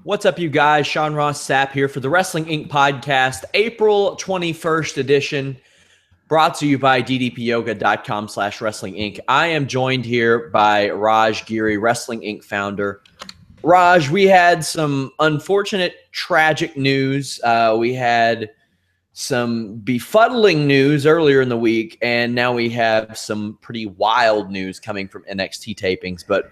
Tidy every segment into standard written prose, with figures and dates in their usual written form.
What's up, you guys? Sean Ross Sapp here for the Wrestling Inc. podcast, April 21st edition, brought to you by ddpyoga.com/Wrestling Inc. I am joined here by Raj Giri, Wrestling Inc. founder. Raj, we had some unfortunate, tragic news. We had some befuddling news earlier in the week, and now we have some pretty wild news coming from NXT tapings. But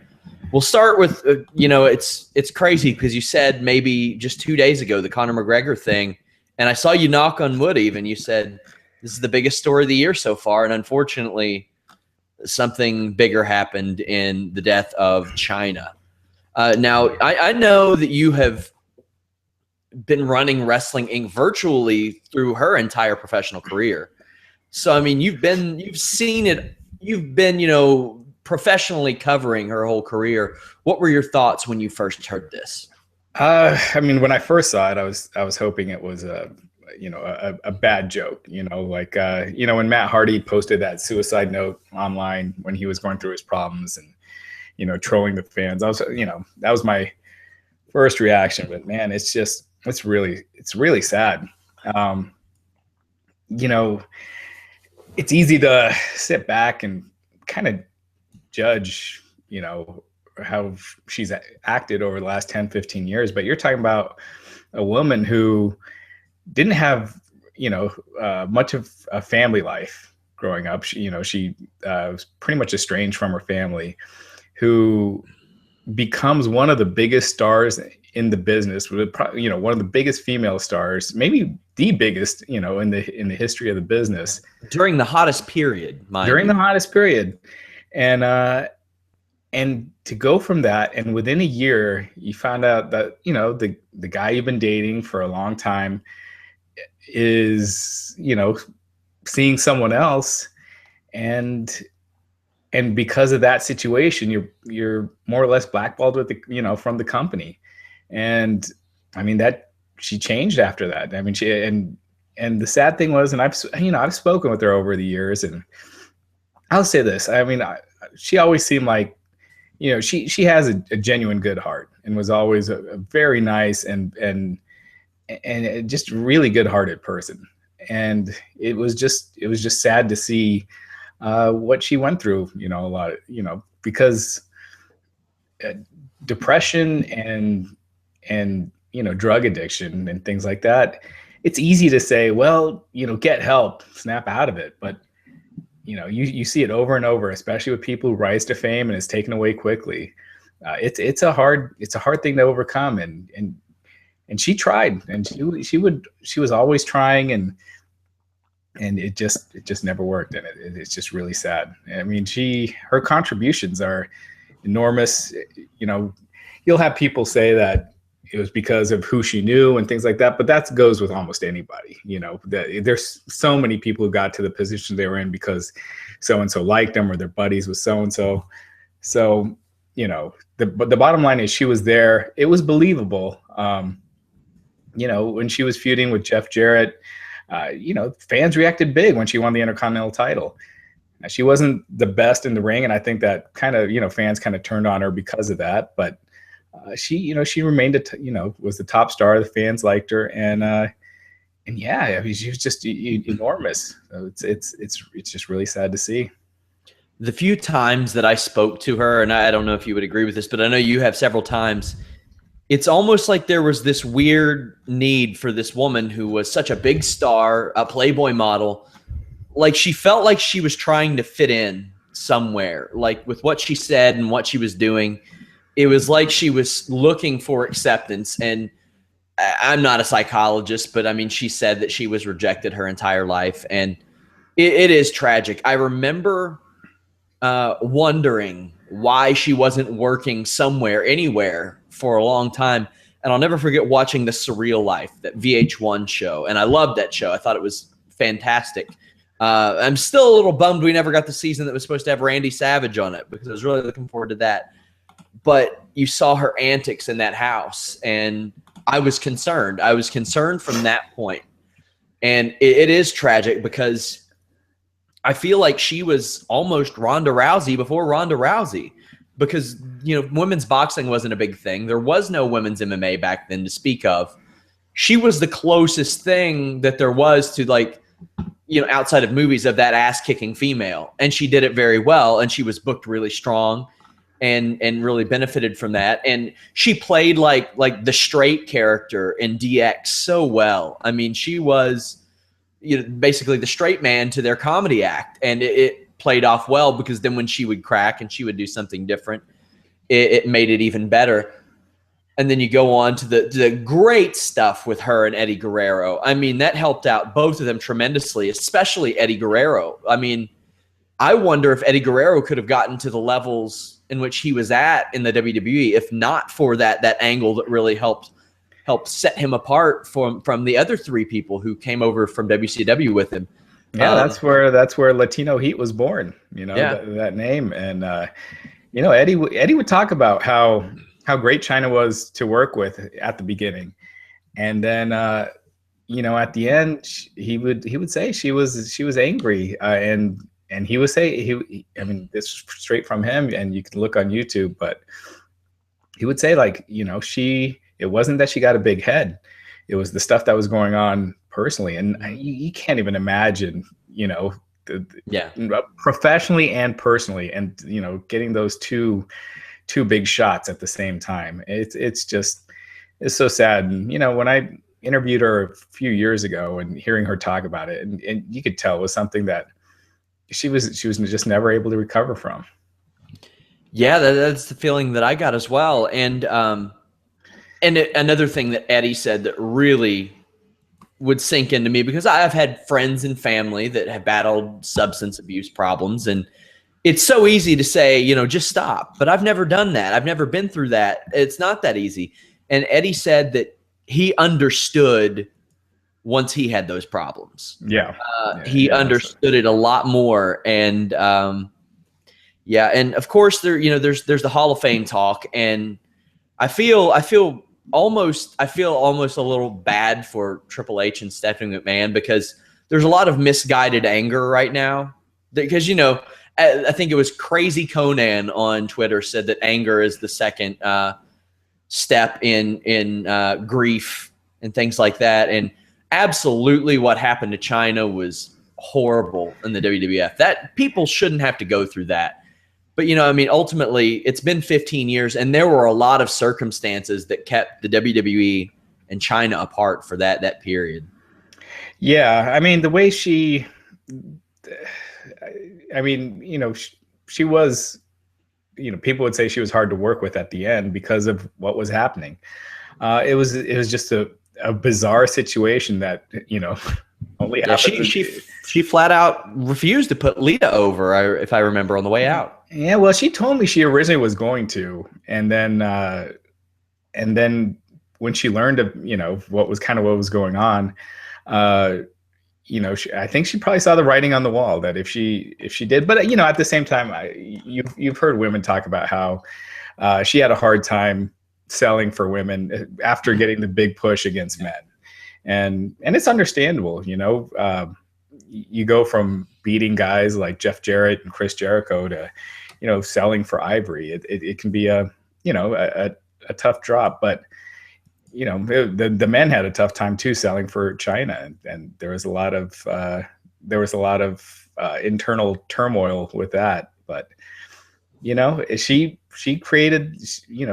we'll start with, it's crazy because you said maybe just 2 days ago the Conor McGregor thing, and I saw you knock on wood even. You said this is the biggest story of the year so far, and unfortunately something bigger happened in the death of Chyna. Now, I know that you have been running Wrestling Inc. virtually through her entire professional career. So, I mean, you've seen it. You've been, professionally covering her whole career. What were your thoughts when you first heard this? When I first saw it, I was hoping it was a bad joke, when Matt Hardy posted that suicide note online when he was going through his problems and, trolling the fans. That was my first reaction, but man, it's really sad. It's easy to sit back and kind of judge, how she's acted over the last 10, 15 years. But you're talking about a woman who didn't have, much of a family life growing up. She was pretty much estranged from her family, who becomes one of the biggest stars in the business, one of the biggest female stars, maybe the biggest, in the history of the business. During the hottest period, the hottest period. And to go from that, and within a year, you found out that, the guy you've been dating for a long time is, seeing someone else. And because of that situation, you're more or less blackballed with from the company. And I mean, that she changed after that. I mean, and the sad thing was, and I've spoken with her over the years, and I'll say this. I mean, she always seemed like, she has a genuine good heart, and was always a very nice and just really good-hearted person. And it was just sad to see what she went through, a lot of, because depression and drug addiction and things like that. It's easy to say, well, get help, snap out of it, but you see it over and over, especially with people who rise to fame and is taken away quickly. It's a hard thing to overcome, and she tried, and she was always trying, and it just never worked, and it's just really sad. I mean, her contributions are enormous. You'll have people say that it was because of who she knew and things like that, but that goes with almost anybody. There's so many people who got to the position they were in because so-and-so liked them, or they're buddies with so-and-so. So, the bottom line is she was there. It was believable. When she was feuding with Jeff Jarrett, fans reacted big when she won the Intercontinental title. Now, she wasn't the best in the ring, and I think that kind of, fans kind of turned on her because of that. But she remained, was the top star. The fans liked her, and yeah, I mean, she was just enormous. So it's just really sad to see. The few times that I spoke to her, and I don't know if you would agree with this, but I know you have several times, it's almost like there was this weird need for this woman who was such a big star, a Playboy model. Like, she felt like she was trying to fit in somewhere, like with what she said and what she was doing. It was like she was looking for acceptance. And I'm not a psychologist, but I mean, she said that she was rejected her entire life, and it is tragic. I remember wondering why she wasn't working somewhere, anywhere for a long time. And I'll never forget watching The Surreal Life, that VH1 show. And I loved that show. I thought it was fantastic. I'm still a little bummed we never got the season that was supposed to have Randy Savage on it, because I was really looking forward to that. But you saw her antics in that house, and I was concerned. I was concerned from that point. And it is tragic, because I feel like she was almost Ronda Rousey before Ronda Rousey, because, women's boxing wasn't a big thing. There was no women's MMA back then to speak of. She was the closest thing that there was to, like, outside of movies, of that ass kicking female. And she did it very well. And she was booked really strong and really benefited from that. And she played like the straight character in DX so well. I mean, she was, basically the straight man to their comedy act. And it played off well, because then when she would crack and she would do something different, it made it even better. And then you go on to the great stuff with her and Eddie Guerrero. I mean, that helped out both of them tremendously, especially Eddie Guerrero. I mean, I wonder if Eddie Guerrero could have gotten to the levels in which he was at in the WWE if not for that angle that really helped set him apart from the other three people who came over from WCW with him. Yeah, that's where Latino Heat was born. That name. And Eddie would talk about how great Chyna was to work with at the beginning, and then at the end he would say she was angry, and he would say I mean, this is straight from him, and you can look on YouTube, but he would say, like, it wasn't that she got a big head, it was the stuff that was going on personally, and you can't even imagine professionally and personally, and getting those two big shots at the same time. It's so sad. And when I interviewed her a few years ago and hearing her talk about it, and you could tell it was something that she was just never able to recover from. Yeah, that's the feeling that I got as well. And another thing that Eddie said that really would sink into me, because I've had friends and family that have battled substance abuse problems, and it's so easy to say, just stop. But I've never done that. I've never been through that. It's not that easy. And Eddie said that he understood once he had those problems. He understood it a lot more. And and of course there's the Hall of Fame talk. And I feel almost a little bad for Triple H and Stephanie McMahon, because there's a lot of misguided anger right now. Because I think it was Crazy Conan on Twitter said that anger is the second step in grief and things like that. And absolutely, what happened to Chyna was horrible in the WWF. That people shouldn't have to go through that. But ultimately, it's been 15 years, and there were a lot of circumstances that kept the WWE and Chyna apart for that period. Yeah, I mean, the way she was, people would say she was hard to work with at the end because of what was happening. It was just a bizarre situation that, only happened. She flat out refused to put Lita over, if I remember, on the way out. Yeah, well, she told me she originally was going to, and then when she learned of, what was going on, I think she probably saw the writing on the wall that if she did, but at the same time, you've heard women talk about how she had a hard time selling for women after getting the big push against men, and it's understandable. You go from beating guys like Jeff Jarrett and Chris Jericho to selling for Ivory. It can be a tough drop, but the men had a tough time too selling for Chyna, and there was a lot of internal turmoil with that. But she created,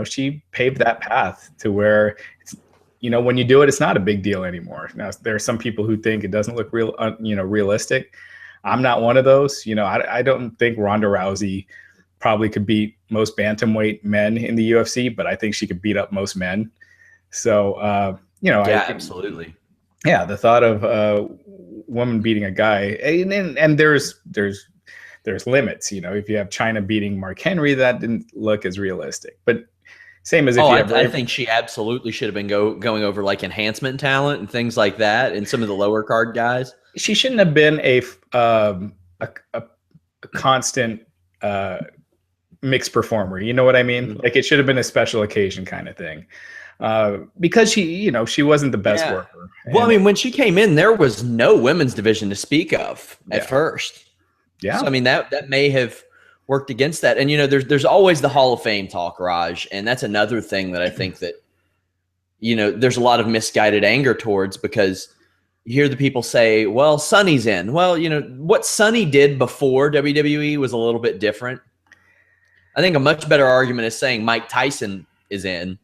she paved that path to where it's, when you do it, it's not a big deal anymore. Now there are some people who think it doesn't look realistic. I'm not one of those. I don't think Ronda Rousey probably could beat most bantamweight men in the UFC, but I think she could beat up most men. So, absolutely. Yeah. The thought of a woman beating a guy, and there's limits, if you have Chyna beating Mark Henry, that didn't look as realistic, but same as if I think she absolutely should have been going over like enhancement talent and things like that. And some of the lower card guys, she shouldn't have been a constant, mixed performer. You know what I mean? Like, it should have been a special occasion kind of thing. Because she wasn't the best worker. Well, I mean, when she came in, there was no women's division to speak of at first. Yeah. So, I mean, that may have worked against that. And, there's always the Hall of Fame talk, Raj. And that's another thing that I think that, there's a lot of misguided anger towards, because you hear the people say, well, Sonny's in. Well, what Sonny did before WWE was a little bit different. I think a much better argument is saying Mike Tyson is in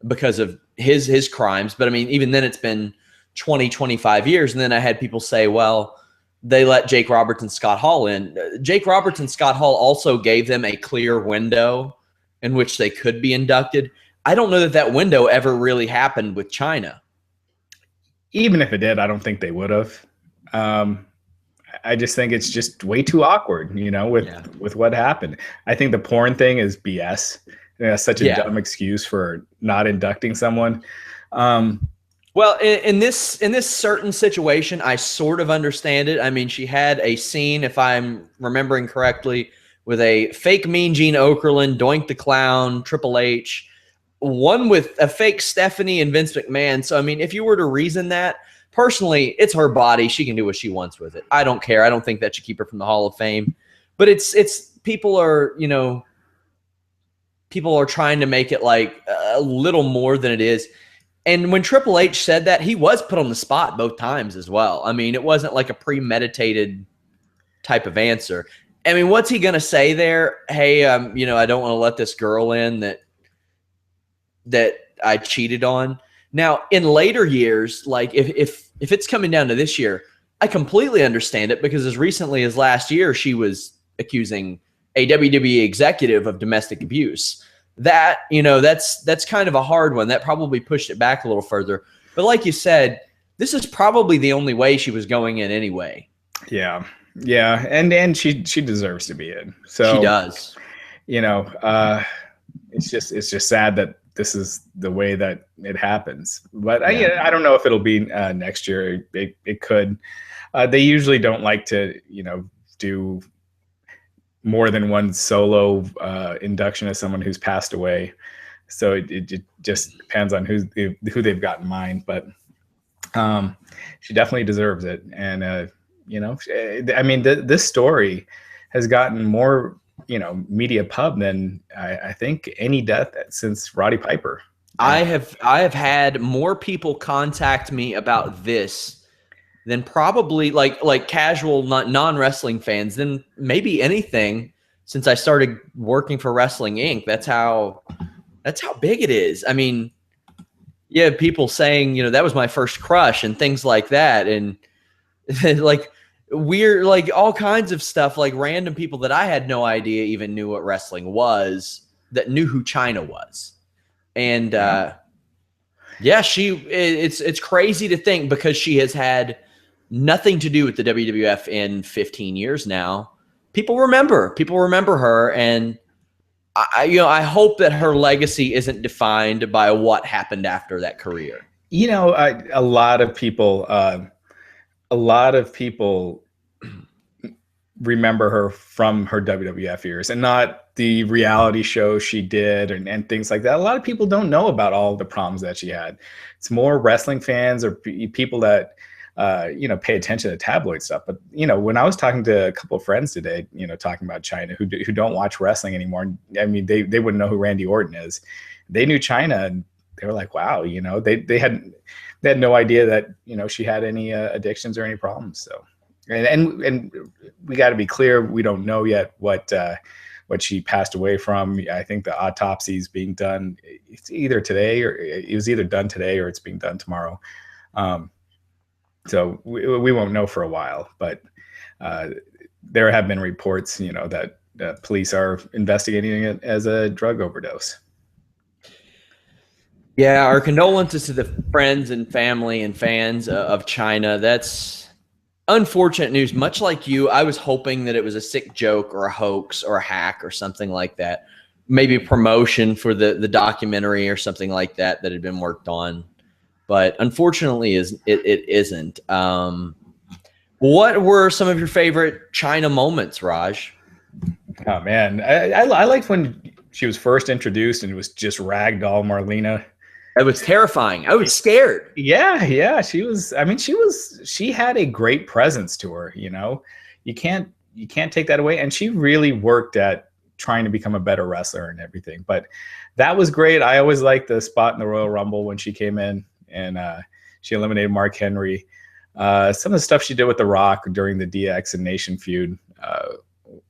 because of his crimes. But I mean, even then it's been 20, 25 years. And then I had people say, well, they let Jake Roberts and Scott Hall in. Jake Roberts and Scott Hall also gave them a clear window in which they could be inducted. I don't know that window ever really happened with Chyna. Even if it did, I don't think they would have. I just think it's just way too awkward, with what happened. I think the porn thing is BS. That's such a dumb excuse for not inducting someone. Well, in this certain situation, I sort of understand it. I mean, she had a scene, if I'm remembering correctly, with a fake Mean Gene Okerlund, Doink the Clown, Triple H, one with a fake Stephanie and Vince McMahon. So, I mean, if you were to reason that, personally, it's her body. She can do what she wants with it. I don't care. I don't think that should keep her from the Hall of Fame. But it's people are trying to make it like a little more than it is. And when Triple H said that, he was put on the spot both times as well. I mean, it wasn't like a premeditated type of answer. I mean, what's he going to say there? Hey, I don't want to let this girl in that I cheated on. Now, in later years, like if it's coming down to this year, I completely understand it, because as recently as last year, she was accusing a WWE executive of domestic abuse. That, that's kind of a hard one. That probably pushed it back a little further. But like you said, this is probably the only way she was going in anyway. Yeah. Yeah. And she deserves to be in. So she does. It's just sad that this is the way that it happens. But I don't know if it'll be next year. It could. They usually don't like to, do more than one solo induction of someone who's passed away. So it just depends on who they've got in mind. But she definitely deserves it. And, I mean, this story has gotten more, media pub than I think any death since Roddy Piper. I have had more people contact me about this than probably like casual non-wrestling fans than maybe anything since I started working for Wrestling Inc. That's how big it is. I mean, you have people saying, that was my first crush and things like that. And like weird, like all kinds of stuff, like random people that I had no idea even knew what wrestling was, that knew who Chyna was. And it's crazy to think, because she has had nothing to do with the WWF in 15 years now. People remember her, and I hope that her legacy isn't defined by what happened after that career. A lot of people remember her from her WWF years, and not the reality show she did and things like that. A lot of people don't know about all the problems that she had. It's more wrestling fans or people that pay attention to tabloid stuff. But when I was talking to a couple of friends today, talking about Chyna who don't watch wrestling anymore. I mean, they wouldn't know who Randy Orton is. They knew Chyna, and they were like, wow, they had no idea that she had any addictions or any problems. So. And we got to be clear, we don't know yet what she passed away from. I think the autopsy is being done. It's either today, or it was either done today or it's being done tomorrow. So we won't know for a while. But there have been reports, that police are investigating it as a drug overdose. Yeah, our condolences to the friends and family and fans of Chyna. That's unfortunate news. Much like you, I was hoping that it was a sick joke or a hoax or a hack or something like that. Maybe promotion for the documentary or something like that had been worked on. But unfortunately, it isn't. What were some of your favorite Chyna moments, Raj? Oh, man. I liked when she was first introduced and it was just ragdoll Marlena. It was terrifying. I was scared. Yeah. She had a great presence to her, You can't take that away. And she really worked at trying to become a better wrestler and everything. But that was great. I always liked the spot in the Royal Rumble when she came in and she eliminated Mark Henry. Some of the stuff she did with The Rock during the DX and Nation feud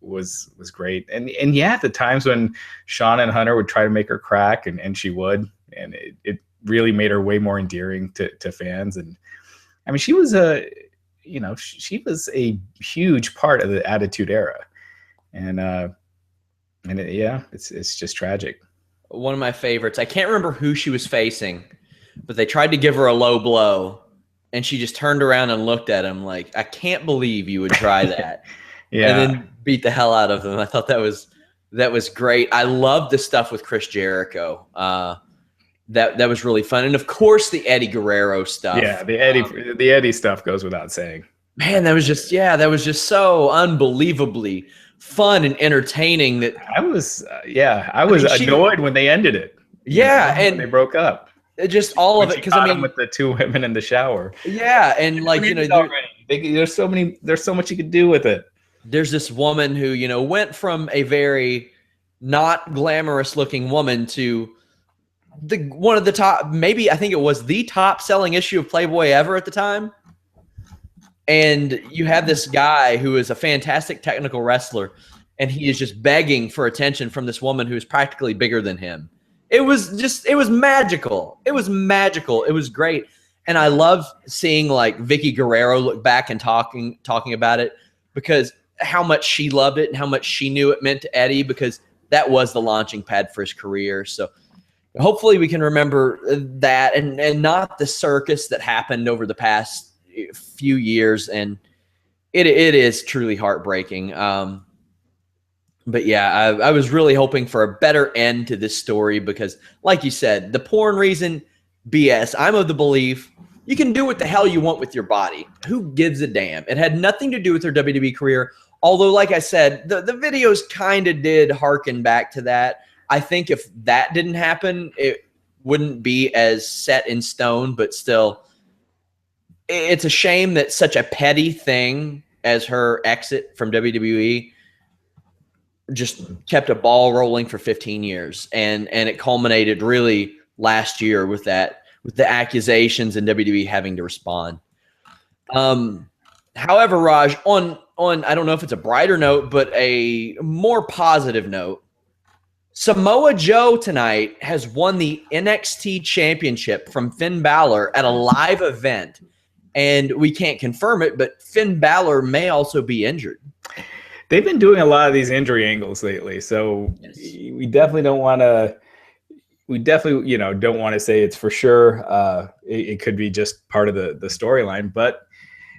was great. And yeah, the times when Shawn and Hunter would try to make her crack, and she would, and it really made her way more endearing to fans. And I mean, she was a huge part of the Attitude Era. And it's just tragic. One of my favorites. I can't remember who she was facing, but they tried to give her a low blow, and she just turned around and looked at him like, I can't believe you would try that. Yeah. And then beat the hell out of them. I thought that was great. I love the stuff with Chris Jericho. That was really fun. And of course the Eddie Guerrero stuff. Yeah, the Eddie stuff goes without saying. Man, that was just so unbelievably fun and entertaining. That I was annoyed when they ended it. Yeah, and and they broke up. Just all of it, because I mean, with the two women in the shower. Yeah, and like there's so much you could do with it. There's this woman who went from a very not glamorous looking woman to one of the top, maybe I think it was the top selling issue of Playboy ever at the time. And you have this guy who is a fantastic technical wrestler, and he is just begging for attention from this woman who is practically bigger than him. It was magical. It was magical. It was great. And I love seeing like Vicky Guerrero look back and talking about it, because how much she loved it and how much she knew it meant to Eddie, because that was the launching pad for his career. So hopefully we can remember that and not the circus that happened over the past few years. And it is truly heartbreaking. But yeah, I was really hoping for a better end to this story, because like you said, the porn reason, BS. I'm of the belief you can do what the hell you want with your body. Who gives a damn? It had nothing to do with her WWE career. Although, like I said, the videos kind of did harken back to that. I think if that didn't happen, it wouldn't be as set in stone, but still, it's a shame that such a petty thing as her exit from WWE just kept a ball rolling for 15 years. And it culminated really last year with the accusations and WWE having to respond. However, Raj, on I don't know if it's a brighter note, but a more positive note, Samoa Joe tonight has won the NXT championship from Finn Balor at a live event. And we can't confirm it, but Finn Balor may also be injured. They've been doing a lot of these injury angles lately, so yes. We definitely don't want to. We definitely, don't want to say it's for sure. It could be just part of the storyline. But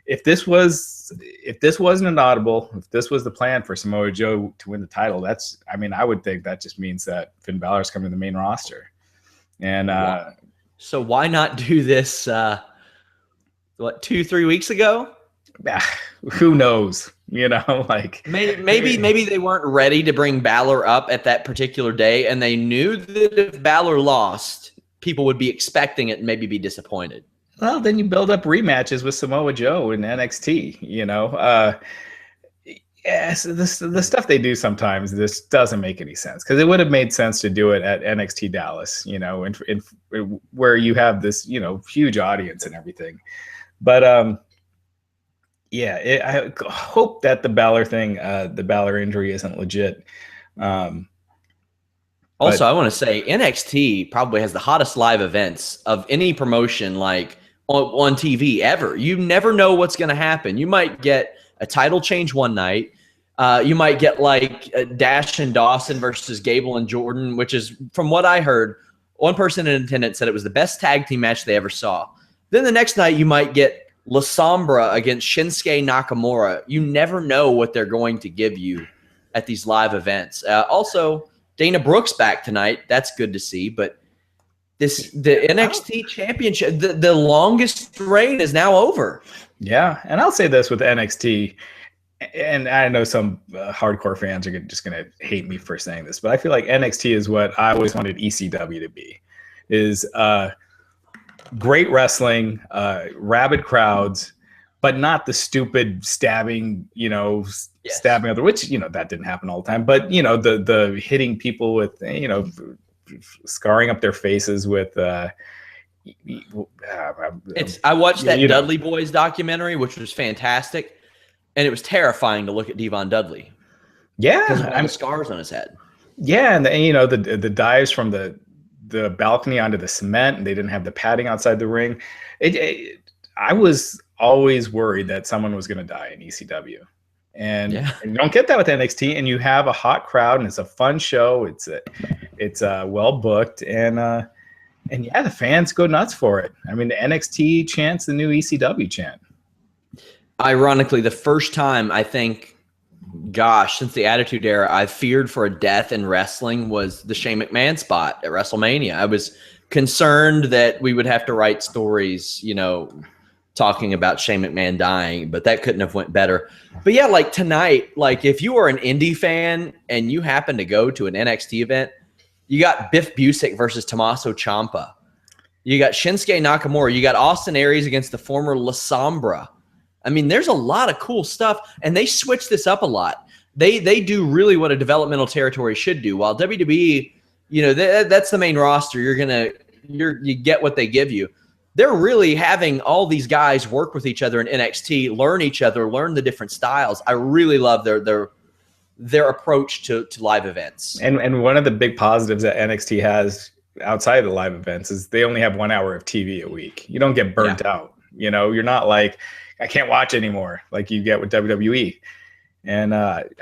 if this wasn't an audible, if this was the plan for Samoa Joe to win the title, I would think that just means that Finn Balor's coming to the main roster. And so why not do this? 2-3 weeks ago? Who knows? Maybe they weren't ready to bring Balor up at that particular day, and they knew that if Balor lost, people would be expecting it and maybe be disappointed. Well, then you build up rematches with Samoa Joe in NXT. Yes, the stuff they do sometimes, this doesn't make any sense, because it would have made sense to do it at NXT Dallas, where you have this, huge audience and everything. But I hope that the Balor thing, the Balor injury, isn't legit. Also, I want to say NXT probably has the hottest live events of any promotion, like on TV ever. You never know what's going to happen. You might get a title change one night. You might get like Dash and Dawson versus Gable and Jordan, which is, from what I heard, one person in attendance said it was the best tag team match they ever saw. Then the next night you might get La Sombra against Shinsuke Nakamura. You never know what they're going to give you at these live events. Also, Dana Brooks back tonight. That's good to see. But the NXT championship, the longest reign is now over. Yeah, and I'll say this with NXT, and I know some hardcore fans are just going to hate me for saying this, but I feel like NXT is what I always wanted ECW to be, is great wrestling, rabid crowds, but not the stupid stabbing, stabbing other, which, that didn't happen all the time. But, the hitting people with, scarring up their faces with, I watched that Dudley Boys documentary, which was fantastic. And it was terrifying to look at Devon Dudley. Yeah. Because of all the scars on his head. Yeah. And the dives from the balcony onto the cement, and they didn't have the padding outside the ring. I was always worried that someone was going to die in ECW. And you don't get that with NXT, and you have a hot crowd, and it's a fun show. It's well booked, and the fans go nuts for it. I mean, the NXT chant's the new ECW chant. Ironically, the first time I think, since the Attitude Era, I feared for a death in wrestling was the Shane McMahon spot at WrestleMania. I was concerned that we would have to write stories, talking about Shane McMahon dying, but that couldn't have went better. But yeah, like tonight, like if you are an indie fan and you happen to go to an NXT event, you got Biff Busick versus Tommaso Ciampa. You got Shinsuke Nakamura. You got Austin Aries against the former La Sombra. I mean, there's a lot of cool stuff, and they switch this up a lot. They do really what a developmental territory should do. While WWE, that's the main roster. You get what they give you. They're really having all these guys work with each other in NXT, learn each other, learn the different styles. I really love their approach to live events. And one of the big positives that NXT has outside of the live events is they only have 1 hour of TV a week. You don't get burnt out. You're not like, I can't watch anymore like you get with WWE. And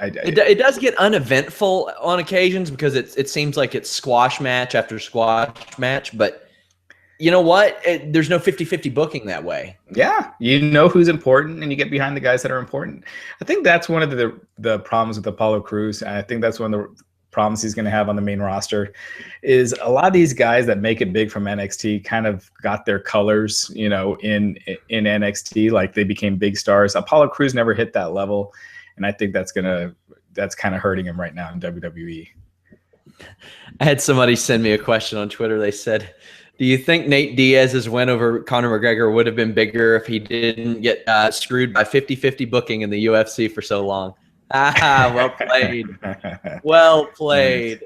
it does get uneventful on occasions because it seems like it's squash match after squash match, but you know what? There's no 50-50 booking that way. Yeah, you know who's important, and you get behind the guys that are important. I think that's one of the problems with Apollo Crews, and I think that's one of the problems he's going to have on the main roster, is a lot of these guys that make it big from NXT kind of got their colors, in NXT, like they became big stars. Apollo Crews never hit that level, and I think that's kind of hurting him right now in WWE. I had somebody send me a question on Twitter. They said, do you think Nate Diaz's win over Conor McGregor would have been bigger if he didn't get screwed by 50-50 booking in the UFC for so long? Well played. Well played.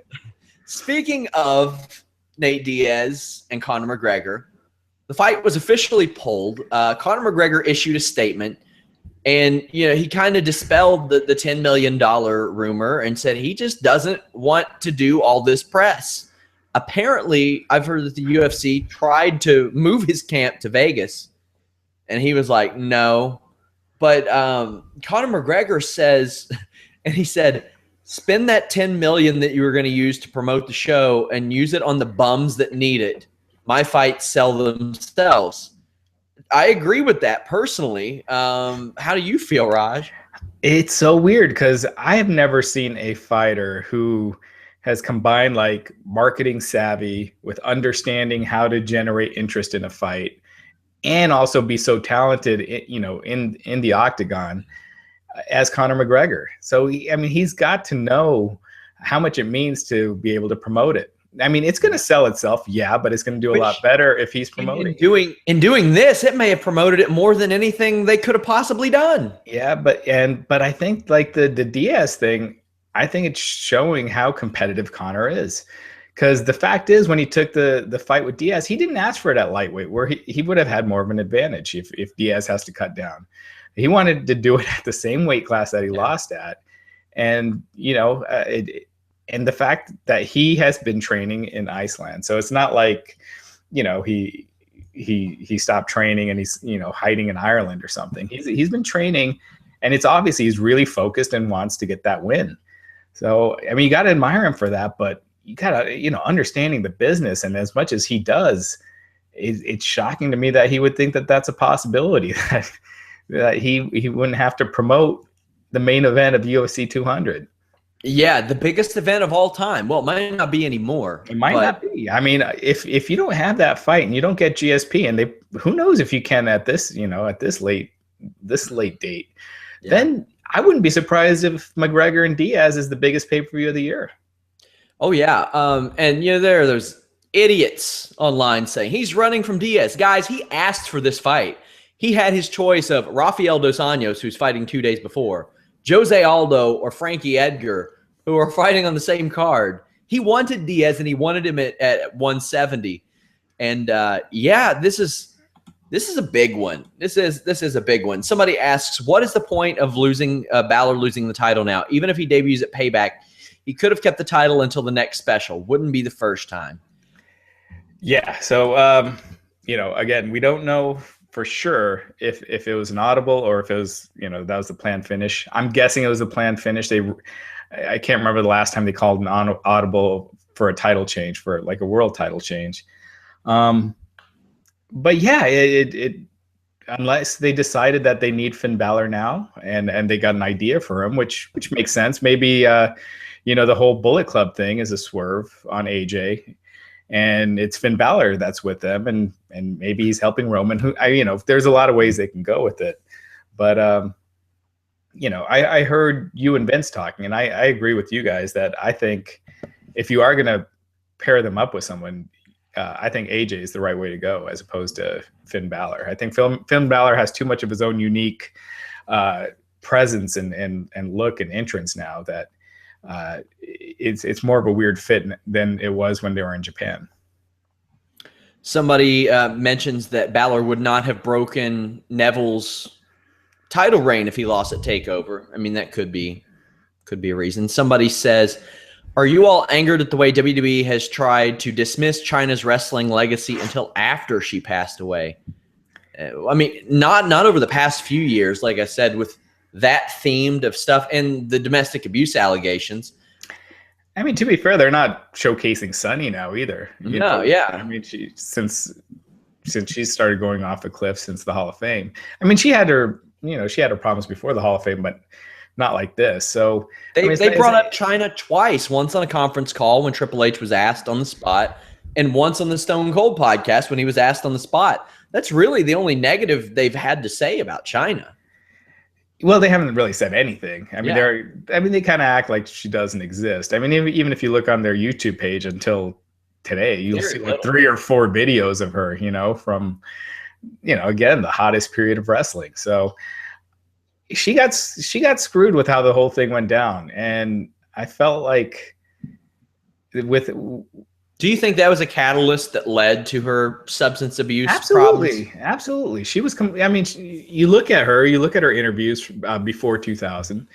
Speaking of Nate Diaz and Conor McGregor, the fight was officially pulled. Conor McGregor issued a statement, and he kind of dispelled the $10 million rumor and said he just doesn't want to do all this press. Apparently, I've heard that the UFC tried to move his camp to Vegas, and he was like, no. But Conor McGregor says, and he said, spend that $10 million that you were going to use to promote the show and use it on the bums that need it. My fights sell themselves. I agree with that personally. How do you feel, Raj? It's so weird because I have never seen a fighter who has combined like marketing savvy with understanding how to generate interest in a fight and also be so talented, in the octagon as Conor McGregor. So, he's got to know how much it means to be able to promote it. I mean, it's going to sell itself, but it's going to do a lot better if he's promoting. In doing this, it may have promoted it more than anything they could have possibly done. Yeah, but I think like the Diaz thing, I think it's showing how competitive Conor is. Because the fact is, when he took the fight with Diaz, he didn't ask for it at lightweight, where he would have had more of an advantage if Diaz has to cut down. He wanted to do it at the same weight class that he lost at. And, and the fact that he has been training in Iceland. So it's not like, he stopped training and he's, hiding in Ireland or something. He's been training, and it's obvious he's really focused and wants to get that win. So, you got to admire him for that, but you got to, understanding the business, and as much as he does, it's shocking to me that he would think that that's a possibility, that he wouldn't have to promote the main event of UFC 200. Yeah, the biggest event of all time. Well, it might not be anymore. It might not be. If you don't have that fight and you don't get GSP, and who knows if you can at this, at this late date, then I wouldn't be surprised if McGregor and Diaz is the biggest pay-per-view of the year. Oh, yeah. And, there are those idiots online saying he's running from Diaz. Guys, he asked for this fight. he had his choice of Rafael Dos Anjos, who's fighting 2 days before, Jose Aldo, or Frankie Edgar, who are fighting on the same card. He wanted Diaz, and he wanted him at 170. And yeah, this is a big one. This is a big one. Somebody asks, what is the point of losing Balor losing the title now? Even if he debuts at Payback, he could have kept the title until the next special. Wouldn't be the first time. Yeah. So again, we don't know for sure if it was an audible or if it was, that was the planned finish. I'm guessing it was a planned finish. I can't remember the last time they called an audible for a title change, for like a world title change. But yeah, it unless they decided that they need Finn Balor now and they got an idea for him, which makes sense. Maybe the whole Bullet Club thing is a swerve on AJ, and it's Finn Balor that's with them, and maybe he's helping Roman. There's a lot of ways they can go with it, but I heard you and Vince talking, and I agree with you guys that I think if you are gonna pair them up with someone, I think AJ is the right way to go as opposed to Finn Balor. I think Finn Balor has too much of his own unique presence and look and entrance now that it's more of a weird fit than it was when they were in Japan. Somebody mentions that Balor would not have broken Neville's title reign if he lost at TakeOver. I mean, that could be a reason. Somebody says, are you all angered at the way WWE has tried to dismiss Chyna's wrestling legacy until after she passed away? I mean, not over the past few years, like I said, with that themed of stuff and the domestic abuse allegations. I mean, to be fair, they're not showcasing Sunny now either. Yeah. I mean, since she started going off the cliff since the Hall of Fame. I mean, she had her problems before the Hall of Fame, but not like this. So they brought up Chyna twice, once on a conference call when Triple H was asked on the spot, and once on the Stone Cold podcast when he was asked on the spot. That's really the only negative they've had to say about Chyna. Well, they haven't really said anything. I mean, they kind of act like she doesn't exist. I mean, even if you look on their YouTube page until today, you'll see like 3 or 4 videos of her, from, again, the hottest period of wrestling. So she got screwed with how the whole thing went down. And I felt like do you think that was a catalyst that led to her substance abuse Absolutely. problems? Absolutely. She was, you look at her interviews before 2000,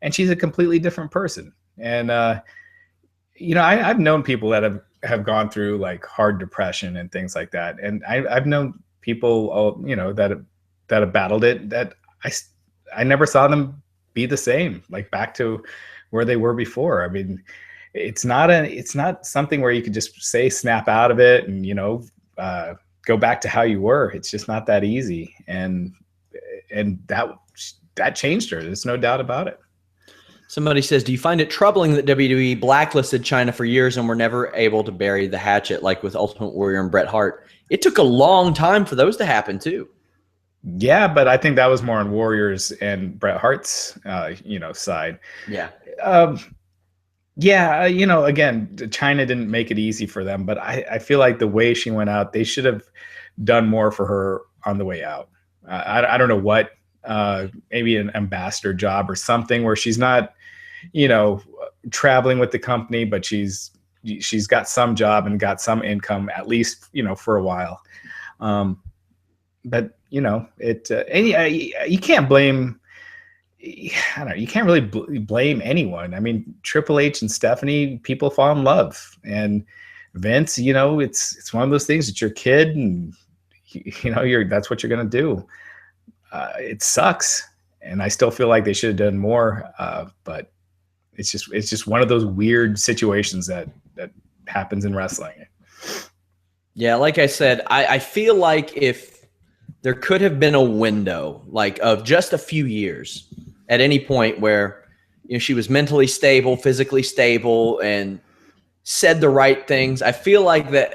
and she's a completely different person. And, I've known people that have gone through like hard depression and things like that. And I've known people, that have battled it, that I never saw them be the same, like back to where they were before. I mean, it's not something where you could just say snap out of it and go back to how you were. It's just not that easy, and that changed her. There's no doubt about it. Somebody says, do you find it troubling that WWE blacklisted Chyna for years and were never able to bury the hatchet like with Ultimate Warrior and Bret Hart? It took a long time for those to happen too. Yeah, but I think that was more on Warriors and Bret Hart's side. Yeah. Yeah, again, Chyna didn't make it easy for them, but I feel like the way she went out, they should have done more for her on the way out. I don't know what, maybe an ambassador job or something where she's not, traveling with the company, but she's got some job and got some income at least, for a while. But you can't blame. I don't know. You can't really blame anyone. I mean, Triple H and Stephanie, people fall in love, and Vince, it's one of those things. It's your kid, and that's what you're gonna do. It sucks, and I still feel like they should have done more. But it's just one of those weird situations that happens in wrestling. Yeah, like I said, I feel like if there could have been a window, like of just a few years, at any point where she was mentally stable, physically stable, and said the right things. I feel like that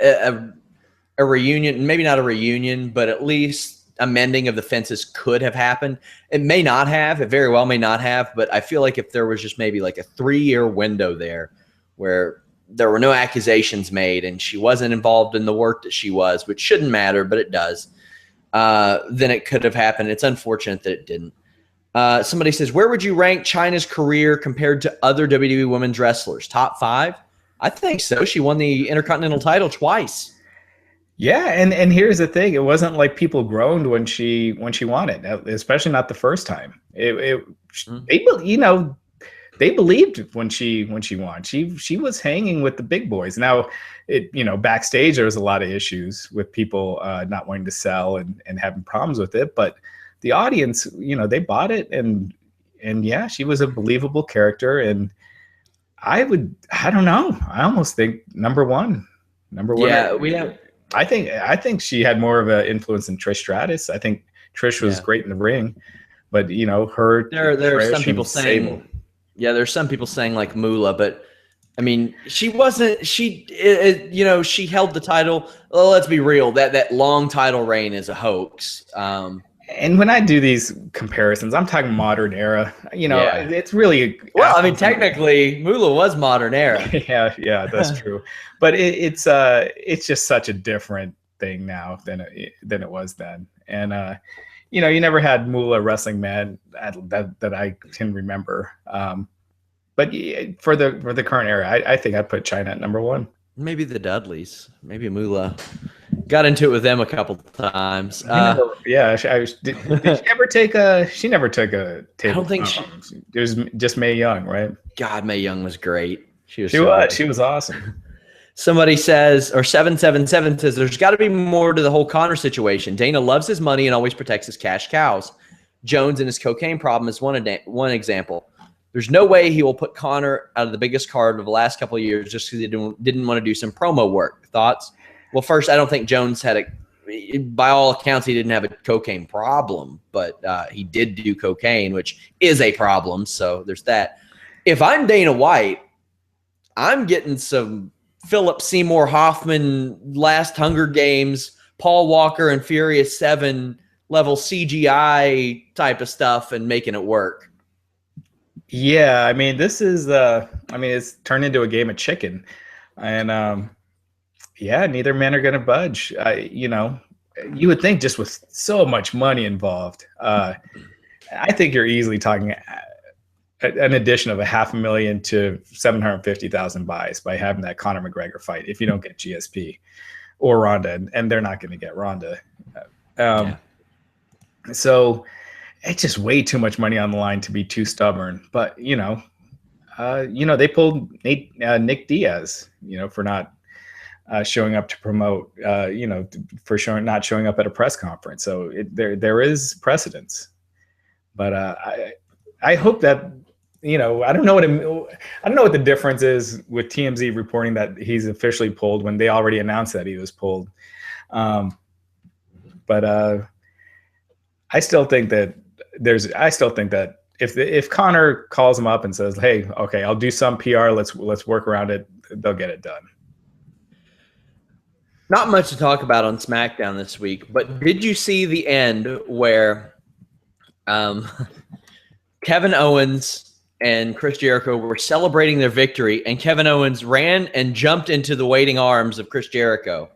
a reunion, maybe not a reunion, but at least a mending of the fences could have happened. It may not have. It very well may not have. But I feel like if there was just maybe like a 3-year window there where there were no accusations made and she wasn't involved in the work that she was, which shouldn't matter, but it does. then it could have happened. It's unfortunate that it didn't. Somebody says, where would you rank Chyna's career compared to other WWE women's wrestlers? Top 5? I think so. She won the Intercontinental title twice. Yeah, and here's the thing: it wasn't like people groaned when she won it, especially not the first time. They believed when she won. She was hanging with the big boys. Now, backstage there was a lot of issues with people not wanting to sell and having problems with it, but the audience, they bought it, and yeah, she was a believable character, and I don't know. I almost think number one. Yeah, I think she had more of an influence than Trish Stratus. I think Trish was great in the ring, but her. There are some people saying, there's some people saying like Moolah, but I mean, she wasn't. She held the title. Well, let's be real. That long title reign is a hoax. And when I do these comparisons, I'm talking modern era. It's really technically, Moolah was modern era. yeah, that's true. But it's just such a different thing now than it was then. And you never had Moolah wrestling man that I can remember. But for the current era, I think I'd put Chyna at number 1. Maybe the Dudleys. Maybe Moolah. Got into it with them a couple times. Did she ever take a? She never took a table. I don't think it was just Mae Young, right? God, Mae Young was great. She was awesome. Somebody says, or 777 says, there's got to be more to the whole Conor situation. Dana loves his money and always protects his cash cows. Jones and his cocaine problem is one example. There's no way he will put Conor out of the biggest card of the last couple of years just because he didn't want to do some promo work. Thoughts? Well, first, I don't think Jones by all accounts, he didn't have a cocaine problem, but he did do cocaine, which is a problem. So there's that. If I'm Dana White, I'm getting some Philip Seymour Hoffman last Hunger Games, Paul Walker and Furious 7 level CGI type of stuff and making it work. Yeah, I mean, this is it's turned into a game of chicken. And neither men are going to budge. You would think just with so much money involved, I think you're easily talking an addition of $500,000 to 750,000 buys by having that Conor McGregor fight if you don't get GSP or Ronda, and they're not going to get Ronda. So it's just way too much money on the line to be too stubborn. But they pulled Nick Diaz, for not showing up to promote, for not showing up at a press conference. So there is precedence. But I hope that I don't know what the difference is with TMZ reporting that he's officially pulled when they already announced that he was pulled. But I still think that if Conor calls him up and says, "Hey, okay, I'll do some PR. Let's work around it," they'll get it done. Not much to talk about on SmackDown this week, but did you see the end where Kevin Owens and Chris Jericho were celebrating their victory, and Kevin Owens ran and jumped into the waiting arms of Chris Jericho?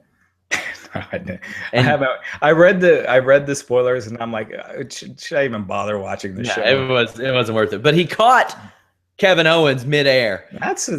I read the spoilers, and I'm like, should I even bother watching the show? It wasn't worth it. But he caught Kevin Owens midair. That's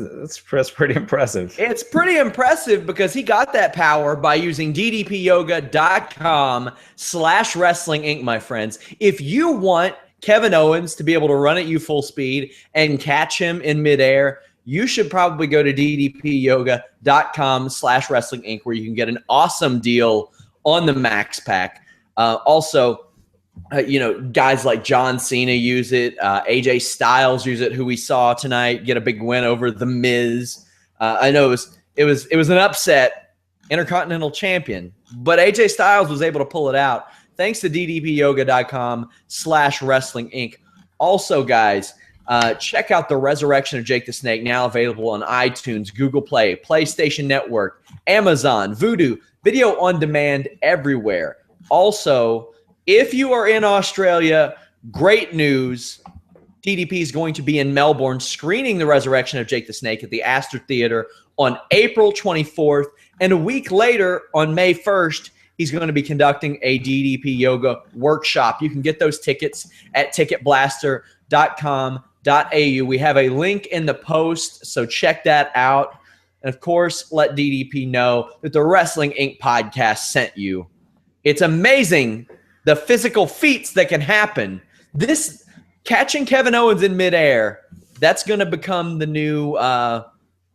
pretty impressive. It's pretty impressive because he got that power by using ddpyoga.com/wrestling inc, my friends. If you want Kevin Owens to be able to run at you full speed and catch him in midair, you should probably go to ddpyoga.com/wrestling inc, where you can get an awesome deal on the Max Pack. Also, guys like John Cena use it. AJ Styles use it, who we saw tonight get a big win over The Miz. I know it was an upset Intercontinental Champion, but AJ Styles was able to pull it out thanks to ddpyoga.com/wrestling inc. Also, guys, check out The Resurrection of Jake the Snake, now available on iTunes, Google Play, PlayStation Network, Amazon, Vudu, video on demand everywhere. Also, if you are in Australia, great news. DDP is going to be in Melbourne screening The Resurrection of Jake the Snake at the Astor Theater on April 24th. And a week later, on May 1st, He's going to be conducting a DDP yoga workshop. You can get those tickets at ticketblaster.com.au. We have a link in the post, so check that out. And of course, let DDP know that the Wrestling Inc. podcast sent you. It's amazing the physical feats that can happen. This catching Kevin Owens in midair, that's going to become the new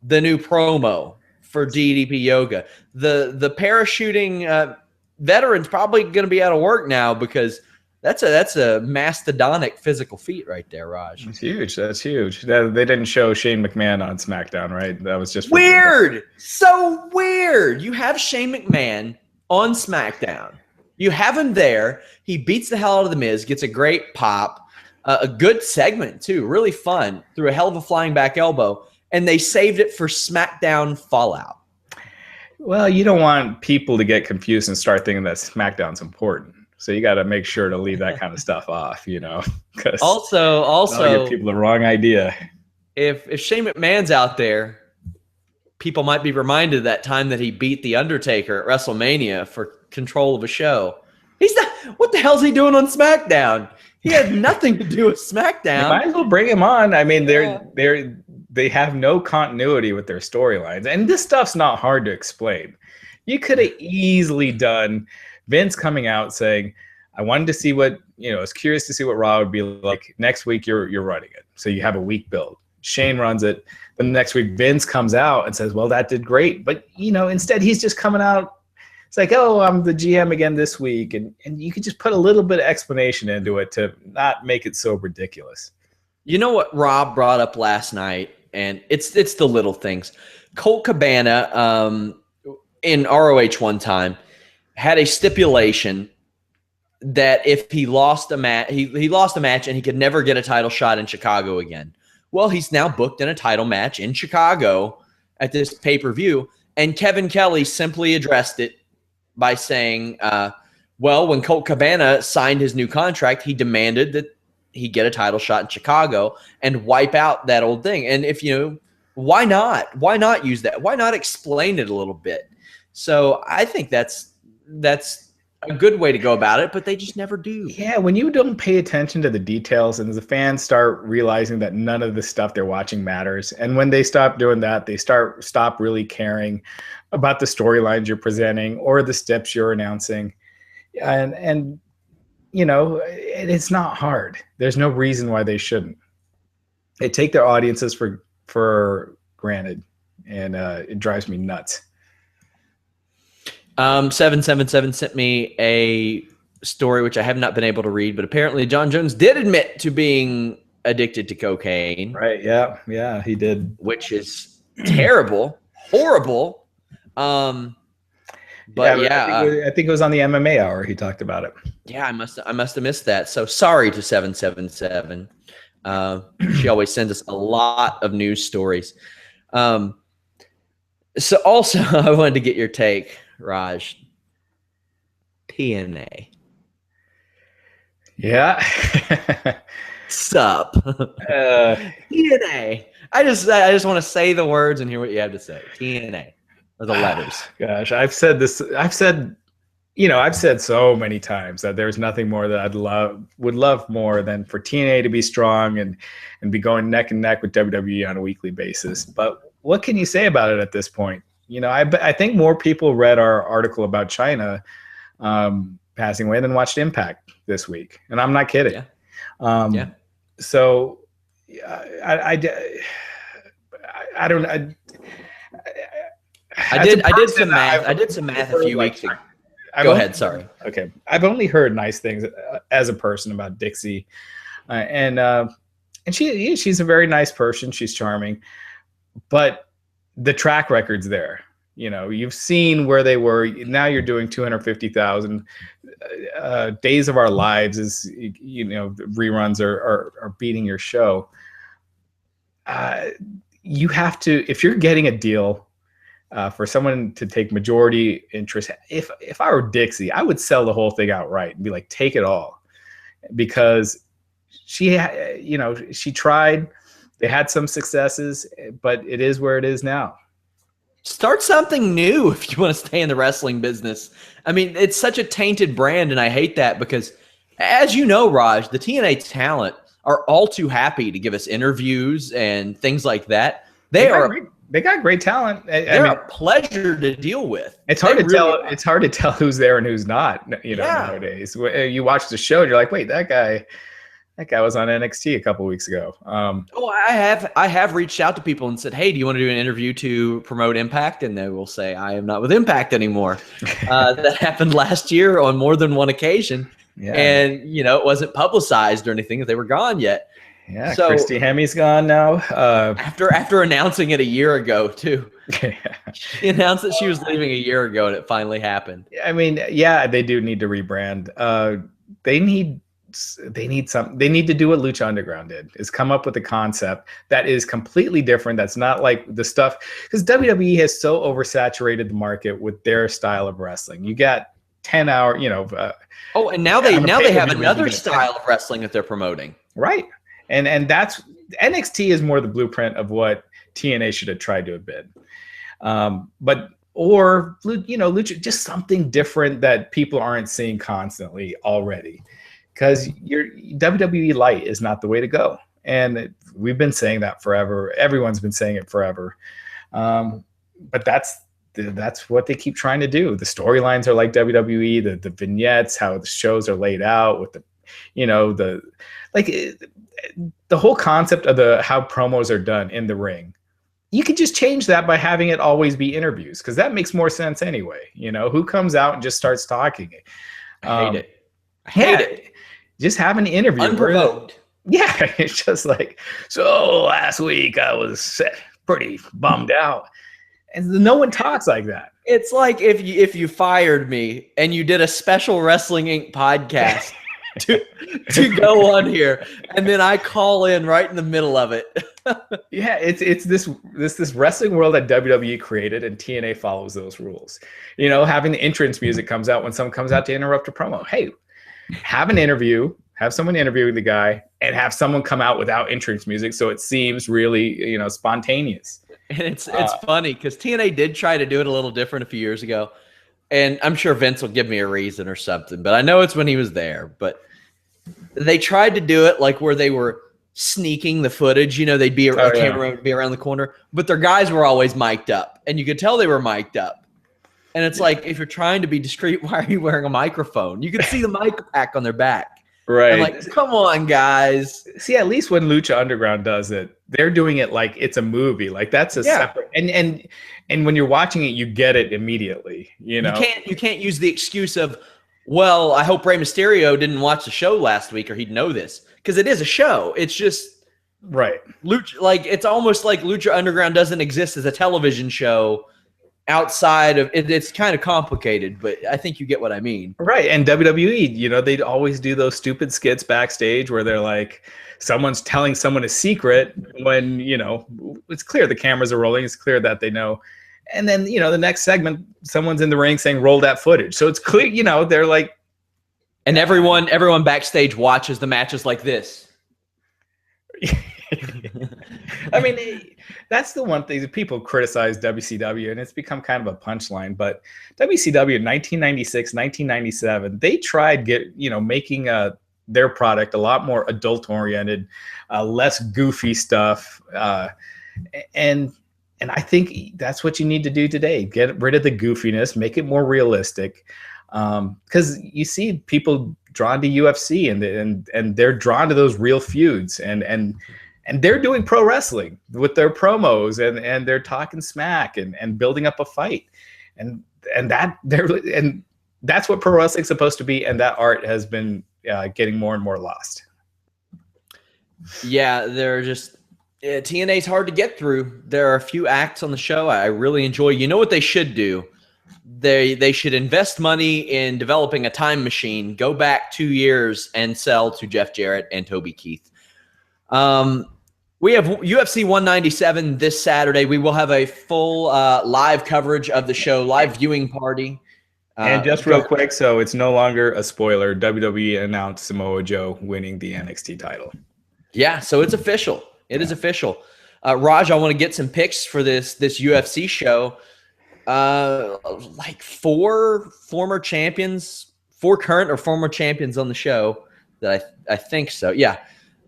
promo for DDP Yoga. The parachuting veteran's probably going to be out of work now because that's a mastodonic physical feat right there, Raj. That's huge. That's huge. They didn't show Shane McMahon on SmackDown, right? That was just weird. So weird. You have Shane McMahon on SmackDown. You have him there. He beats the hell out of The Miz, gets a great pop, a good segment too, really fun, through a hell of a flying back elbow, and they saved it for SmackDown Fallout. Well, you don't want people to get confused and start thinking that SmackDown's important. So you got to make sure to leave that kind of stuff off, Because also give people the wrong idea. If Shane McMahon's out there, people might be reminded of that time that he beat The Undertaker at WrestleMania for control of a show. He's not. What the hell's he doing on SmackDown? He had nothing to do with SmackDown. You might as well bring him on. I mean, they have no continuity with their storylines, and this stuff's not hard to explain. You could have easily done Vince coming out saying, I wanted to see what, I was curious to see what Raw would be like. Next week, you're running it. So you have a week build. Shane runs it. Then the next week, Vince comes out and says, well, that did great. But, instead he's just coming out. It's like, oh, I'm the GM again this week. And you could just put a little bit of explanation into it to not make it so ridiculous. You know what Rob brought up last night? And it's the little things. Colt Cabana in ROH one time had a stipulation that if he lost a match, he lost a match and he could never get a title shot in Chicago again. Well, he's now booked in a title match in Chicago at this pay-per-view, and Kevin Kelly simply addressed it by saying, well, when Colt Cabana signed his new contract, he demanded that he get a title shot in Chicago and wipe out that old thing. And if why not? Why not use that? Why not explain it a little bit? So I think that's a good way to go about it, but they just never do. Yeah, when you don't pay attention to the details and the fans start realizing that none of the stuff they're watching matters, and when they stop doing that, they stop really caring about the storylines you're presenting or the steps you're announcing. And it's not hard. There's no reason why they shouldn't. They take their audiences for granted, and it drives me nuts. 777 sent me a story which I have not been able to read, but apparently John Jones did admit to being addicted to cocaine. Right. Yeah, he did. Which is terrible, horrible. But I think it was on the MMA Hour he talked about it. Yeah, I must have missed that. So sorry to 777. She always sends us a lot of news stories. So also I wanted to get your take, Raj. TNA. Yeah. Sup. TNA. I just want to say the words and hear what you have to say. TNA. Or the letters. Gosh, I've said this. I've said so many times that there's nothing more that would love more than for TNA to be strong and be going neck and neck with WWE on a weekly basis. But what can you say about it at this point? I think more people read our article about Chyna passing away than watched Impact this week, and I'm not kidding. Yeah. So I don't. I did some math. I did some math a few weeks ago. Go ahead. Sorry. Okay. I've only heard nice things as a person about Dixie, and she's a very nice person. She's charming, but the track record's there. You've seen where they were. Now you're doing 250,000 Days of Our Lives is reruns are beating your show. You have to, if you're getting a deal for someone to take majority interest. If I were Dixie, I would sell the whole thing outright and be like, take it all, because she tried. They had some successes, but it is where it is now. Start something new if you want to stay in the wrestling business. I mean, it's such a tainted brand, and I hate that because, as you know, Raj, the TNA talent are all too happy to give us interviews and things like that. They got great talent. They're a pleasure to deal with. It's hard to tell. It's hard to tell who's there and who's not. Nowadays, you watch the show and you're like, wait, that guy was on NXT a couple weeks ago. I have reached out to people and said, hey, do you want to do an interview to promote Impact? And they will say, I am not with Impact anymore. That happened last year on more than one occasion. Yeah. And, it wasn't publicized or anything that they were gone yet. Yeah, so, Christy Hemi's gone now. After announcing it a year ago, too. She announced that she was leaving a year ago, and it finally happened. I mean, yeah, they do need to rebrand. They need to do what Lucha Underground did, is come up with a concept that is completely different. That's not like the stuff, because WWE has so oversaturated the market with their style of wrestling. You got 10-hour, and now they have another style of wrestling that they're promoting. Right. And that's NXT is more the blueprint of what TNA should have tried to have been. Lucha, just something different that people aren't seeing constantly already. Because your WWE Light is not the way to go. And we've been saying that forever. Everyone's been saying it forever. But that's what they keep trying to do. The storylines are like WWE, the vignettes, how the shows are laid out with the whole concept of how promos are done in the ring. You could just change that by having it always be interviews, because that makes more sense anyway. Who comes out and just starts talking? I hate it. Just have an interview. Unprovoked. Yeah, it's just like, so last week I was pretty bummed out. And no one talks like that. It's like if you fired me and you did a special Wrestling Inc. podcast to go on here, and then I call in right in the middle of it. Yeah, it's this wrestling world that WWE created, and TNA follows those rules. Having the entrance music comes out when someone comes out to interrupt a promo. Hey, have an interview, have someone interviewing the guy, and have someone come out without entrance music, so it seems really spontaneous. And it's funny because TNA did try to do it a little different a few years ago, and I'm sure Vince will give me a reason or something, but I know it's when he was there. But they tried to do it like where they were sneaking the footage. They'd be the camera would be around the corner, but their guys were always mic'd up, and you could tell they were mic'd up. And it's like, if you're trying to be discreet, why are you wearing a microphone? You could see the mic pack on their back. Right. I'm like, come on, guys. See, at least when Lucha Underground does it, they're doing it like it's a movie. Like that's a separate. And when you're watching it, you get it immediately. You can't use the excuse of, well, I hope Rey Mysterio didn't watch the show last week or he'd know this, because it is a show. It's just right. Lucha, like it's almost like Lucha Underground doesn't exist as a television show. Outside of it, it's kind of complicated, but I think you get what I mean. Right. And WWE, they'd always do those stupid skits backstage where they're like, someone's telling someone a secret when, it's clear the cameras are rolling. It's clear that they know. And then, the next segment, someone's in the ring saying, roll that footage. So it's clear, they're like. And everyone backstage watches the matches like this. I mean, that's the one thing that people criticize WCW, and it's become kind of a punchline. But WCW in 1996, 1997, they tried making their product a lot more adult oriented, less goofy stuff, and I think that's what you need to do today. Get rid of the goofiness, make it more realistic, because you see people drawn to UFC and they're drawn to those real feuds and they're doing pro wrestling with their promos and they're talking smack and building up a fight. And that's what pro wrestling's supposed to be. And that art has been getting more and more lost. Yeah, TNA's hard to get through. There are a few acts on the show I really enjoy. You know what they should do? They should invest money in developing a time machine, go back 2 years and sell to Jeff Jarrett and Toby Keith. We have UFC 197 this Saturday. We will have a full live coverage of the show, live viewing party. And just real quick, so it's no longer a spoiler, WWE announced Samoa Joe winning the NXT title. Yeah, so it's official. It is official. Raj, I want to get some picks for this UFC show. Like four former champions, four current or former champions on the show. That I think so. Yeah.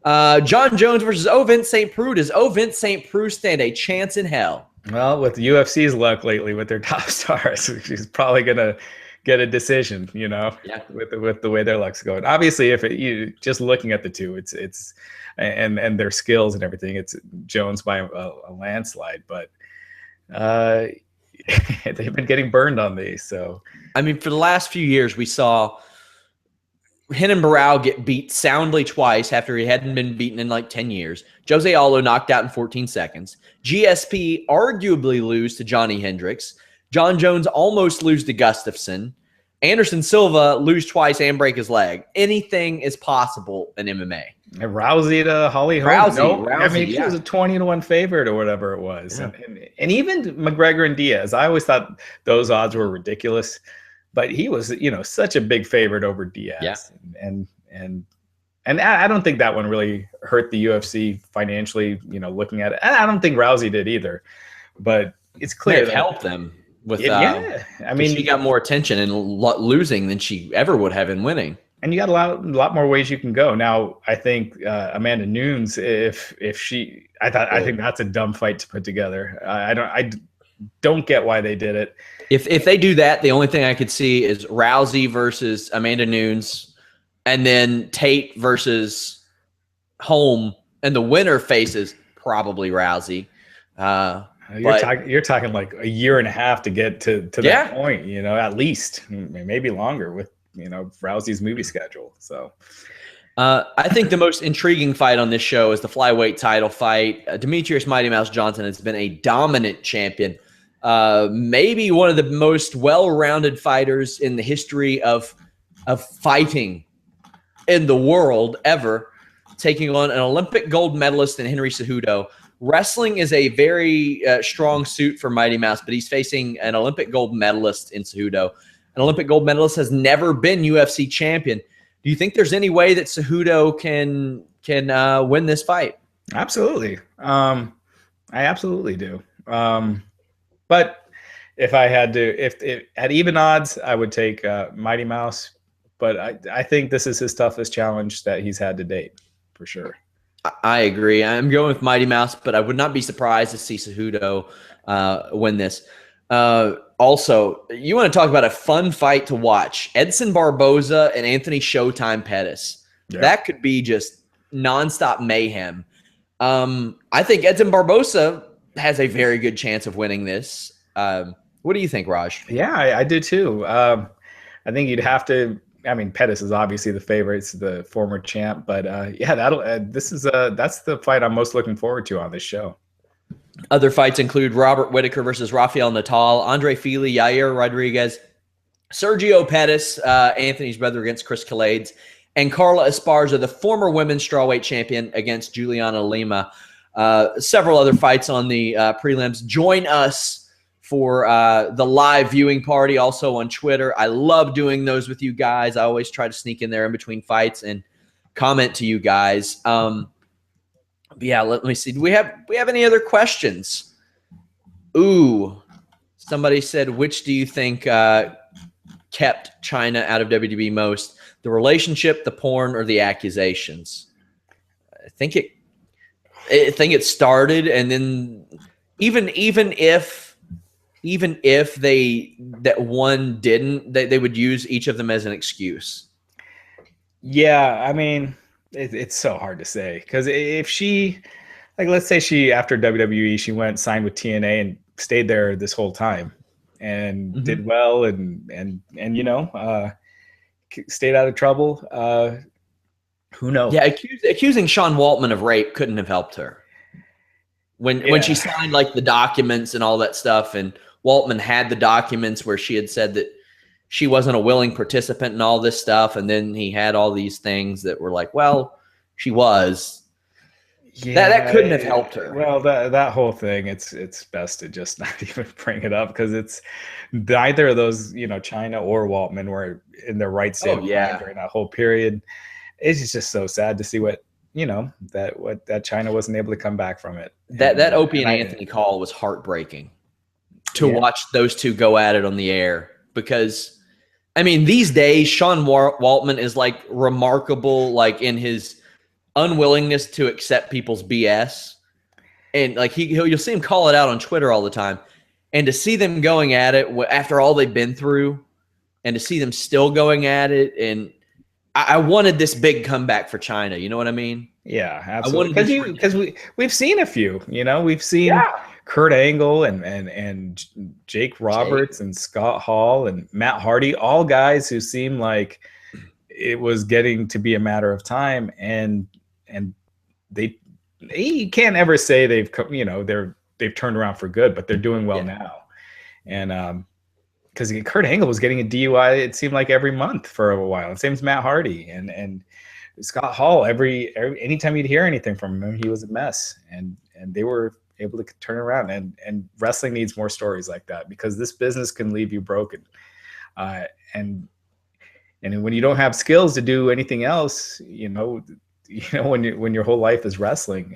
John Jones versus Vince St. Preux. Does Vince St. Preux stand a chance in hell? Well, with the UFC's luck lately with their top stars, she's probably gonna get a decision. Yeah. With the way their luck's going. Obviously, if you just looking at the two, it's and their skills and everything, it's Jones by a landslide. But they've been getting burned on these. So I mean, for the last few years, we saw Renan Barão get beat soundly twice after he hadn't been beaten in like 10 years. Jose Aldo knocked out in 14 seconds. GSP arguably lose to Johnny Hendricks. John Jones almost lose to Gustafsson. Anderson Silva lose twice and break his leg. Anything is possible in MMA. And Rousey to Holly Holm. Rousey, I mean, she was a 20-1 favorite or whatever it was. Yeah. And even McGregor and Diaz, I always thought those odds were ridiculous. But he was, such a big favorite over Diaz. Yeah. And I don't think that one really hurt the UFC financially, looking at it. And I don't think Rousey did either. But it's clear it helped them with I mean, she got more attention in losing than she ever would have in winning. And you got a lot more ways you can go. Now, I think Amanda Nunes, I think that's a dumb fight to put together. I don't get why they did it. If they do that, the only thing I could see is Rousey versus Amanda Nunes, and then Tate versus Holm, and the winner faces probably Rousey. You're talking like a year and a half to get to that point, at least, maybe longer with Rousey's movie schedule. So I think the most intriguing fight on this show is the flyweight title fight. Demetrius Mighty Mouse Johnson has been a dominant champion. Maybe one of the most well-rounded fighters in the history of fighting in the world ever, taking on an Olympic gold medalist in Henry Cejudo. Wrestling is a very strong suit for Mighty Mouse, but he's facing an Olympic gold medalist in Cejudo. An Olympic gold medalist has never been UFC champion. Do you think there's any way that Cejudo can win this fight? Absolutely. I absolutely do. But if I had to, if at even odds, I would take Mighty Mouse. But I think this is his toughest challenge that he's had to date, for sure. I agree. I'm going with Mighty Mouse, but I would not be surprised to see Cejudo win this. Also, you want to talk about a fun fight to watch. Edson Barboza and Anthony Showtime Pettis. Yeah. That could be just nonstop mayhem. I think Edson Barboza has a very good chance of winning this. What do you think, Raj? Yeah, I do too. I think you'd have to. I mean, Pettis is obviously the favorite. It's the former champ, but that's the fight I'm most looking forward to on this show. Other fights include Robert Whittaker versus Rafael Natal, Andre Fili, Yair Rodriguez, Sergio Pettis, Anthony's brother against Chris Calades, and Carla Esparza, the former women's strawweight champion, against Juliana Lima. Several other fights on the prelims. Join us for the live viewing party, also on Twitter. I love doing those with you guys. I always try to sneak in there in between fights and comment to you guys. Yeah, let me see. Do we have any other questions? Ooh, somebody said, which do you think kept Chyna out of WWE most? The relationship, the porn, or the accusations? I think it started, and then even if that one didn't, they would use each of them as an excuse. Yeah, I mean, it's so hard to say, because if she, like, let's say she, after WWE, she went signed with TNA and stayed there this whole time and did well and stayed out of trouble. Who knows? Yeah, accusing Sean Waltman of rape couldn't have helped her. When she signed like the documents and all that stuff, and Waltman had the documents where she had said that she wasn't a willing participant in all this stuff, and then he had all these things that were like, well, she was. Yeah, that couldn't have helped her. Well, that whole thing, it's best to just not even bring it up, because it's neither of those, Chyna or Waltman were in their right state of mind during that whole period. It's just so sad to see what Chyna wasn't able to come back from it. That Opie and Anthony call was heartbreaking. to watch those two go at it on the air, because I mean, these days, Sean Waltman is like remarkable, like in his unwillingness to accept people's BS. And like you'll see him call it out on Twitter all the time. And to see them going at it after all they've been through, and to see them still going at it. And I wanted this big comeback for Chyna. You know what I mean? Yeah, absolutely. Because we've seen a few, we've seen Kurt Angle and Jake Roberts and Scott Hall and Matt Hardy, all guys who seem like it was getting to be a matter of time. And you can't ever say they've turned around for good, but they're doing well now. And because Kurt Angle was getting a DUI, it seemed like every month for a while. And same as Matt Hardy and Scott Hall. Anytime you'd hear anything from him, he was a mess. And they were able to turn around. And wrestling needs more stories like that, because this business can leave you broken. And when you don't have skills to do anything else, when your whole life is wrestling,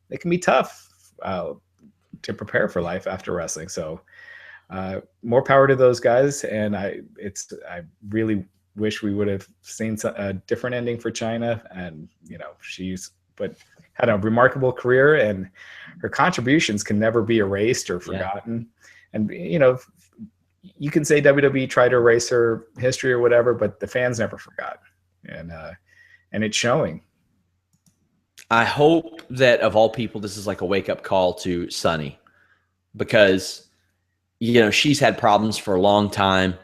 it can be tough to prepare for life after wrestling. So more power to those guys. And I really wish we would have seen a different ending for Chyna. And she's had a remarkable career, and her contributions can never be erased or forgotten. And you can say WWE tried to erase her history or whatever, but the fans never forgot. And it's showing. I hope that of all people, this is like a wake-up call to Sunny, because she's had problems for a long time,